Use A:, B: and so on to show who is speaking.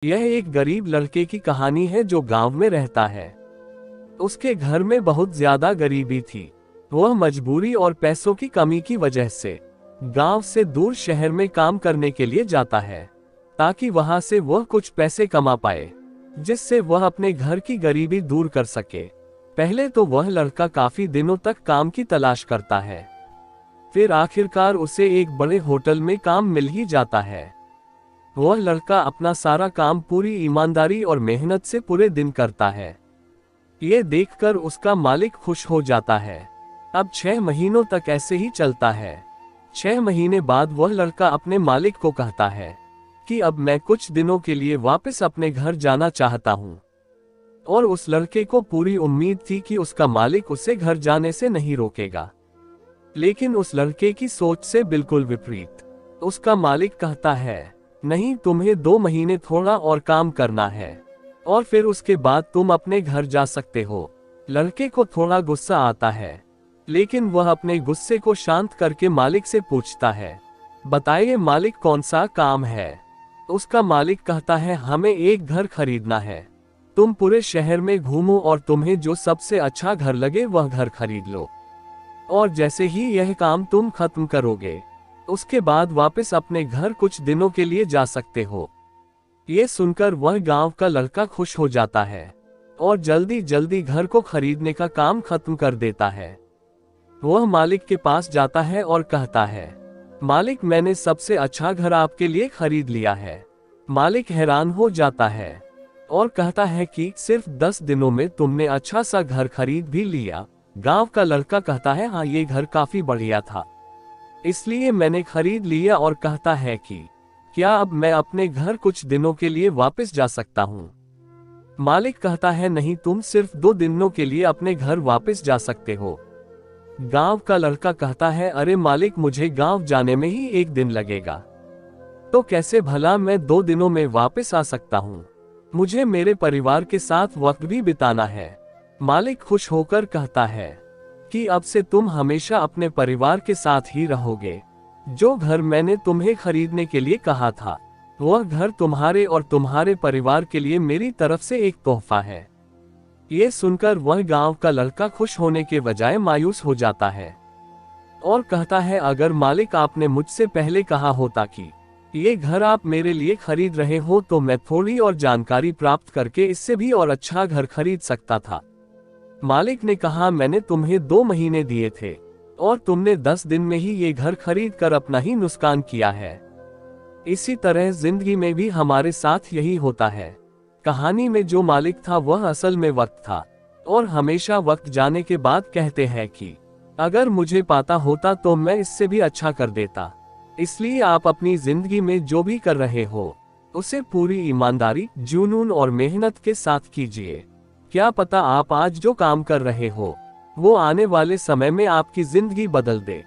A: यह एक गरीब लड़के की कहानी है जो गांव में रहता है। उसके घर में बहुत ज्यादा गरीबी थी। वह मजबूरी और पैसों की कमी की वजह से गांव से दूर शहर में काम करने के लिए जाता है, ताकि वहां से वह कुछ पैसे कमा पाए, जिससे वह अपने घर की गरीबी दूर कर सके। पहले तो वह लड़का काफी दिनों तक काम की तलाश करता है, फिर आखिरकार उसे एक बड़े होटल में काम मिल ही जाता है। वह लड़का अपना सारा काम पूरी ईमानदारी और मेहनत से पूरे दिन करता है। ये देखकर उसका मालिक खुश हो जाता है। अब 6 महीनों तक ऐसे ही चलता है। 6 महीने बाद वह लड़का अपने मालिक को कहता है कि अब मैं कुछ दिनों के लिए वापस अपने घर जाना चाहता हूँ। और उस लड़के को पूरी उम्मीद थी कि उसका मालिक उसे घर जाने से नहीं रोकेगा। लेकिन उस लड़के की सोच से बिल्कुल विपरीत। उसका मालिक कहता है, नहीं, तुम्हें 2 महीने थोड़ा और काम करना है और फिर उसके बाद तुम अपने घर जा सकते हो। लड़के को थोड़ा गुस्सा आता है, लेकिन वह अपने गुस्से को शांत करके मालिक से पूछता है, बताइए मालिक, कौन सा काम है। उसका मालिक कहता है, हमें एक घर खरीदना है। तुम पूरे शहर में घूमो और तुम्हें जो सबसे अच्छा घर लगे वह घर खरीद लो, और जैसे ही यह काम तुम खत्म करोगे उसके बाद वापस अपने घर कुछ दिनों के लिए जा सकते हो। ये सुनकर वह गांव का लड़का खुश हो जाता है और जल्दी जल्दी घर को खरीदने का काम खत्म कर देता है। वह मालिक के पास जाता है और कहता है, मालिक, मैंने सबसे अच्छा घर आपके लिए खरीद लिया है। मालिक हैरान हो जाता है और कहता है कि सिर्फ 10 दिनों में तुमने अच्छा सा घर खरीद भी लिया। गांव का लड़का कहता है, हाँ, ये घर काफी बढ़िया था, इसलिए मैंने खरीद लिया। और कहता है कि क्या अब मैं अपने घर कुछ दिनों के लिए वापस जा सकता हूँ। मालिक कहता है, नहीं, तुम सिर्फ 2 दिनों के लिए अपने घर वापस जा सकते हो। गांव का लड़का कहता है, अरे मालिक, मुझे गांव जाने में ही 1 दिन लगेगा, तो कैसे भला मैं 2 दिनों में वापस आ सकता हूँ। मुझे मेरे परिवार के साथ वक्त भी बिताना है। मालिक खुश होकर कहता है कि अब से तुम हमेशा अपने परिवार के साथ ही रहोगे। जो घर मैंने तुम्हें खरीदने के लिए कहा था, वह घर तुम्हारे और तुम्हारे परिवार के लिए मेरी तरफ से एक तोहफा है। ये सुनकर वह गांव का लड़का खुश होने के बजाय मायूस हो जाता है और कहता है, अगर मालिक, आपने मुझसे पहले कहा होता कि ये घर आप मेरे लिए खरीद रहे हो, तो मैं थोड़ी और जानकारी प्राप्त करके इससे भी और अच्छा घर खरीद सकता था। मालिक ने कहा, मैंने तुम्हें 2 महीने दिए थे और तुमने 10 दिन में ही ये घर खरीद कर अपना ही नुकसान किया है। इसी तरह जिंदगी में भी हमारे साथ यही होता है। कहानी में जो मालिक था वह असल में वक्त था, और हमेशा वक्त जाने के बाद कहते हैं कि अगर मुझे पता होता तो मैं इससे भी अच्छा कर देता। इसलिए आप अपनी जिंदगी में जो भी कर रहे हो उसे पूरी ईमानदारी, जुनून और मेहनत के साथ कीजिए। क्या पता आप आज जो काम कर रहे हो वो आने वाले समय में आपकी जिंदगी बदल दे।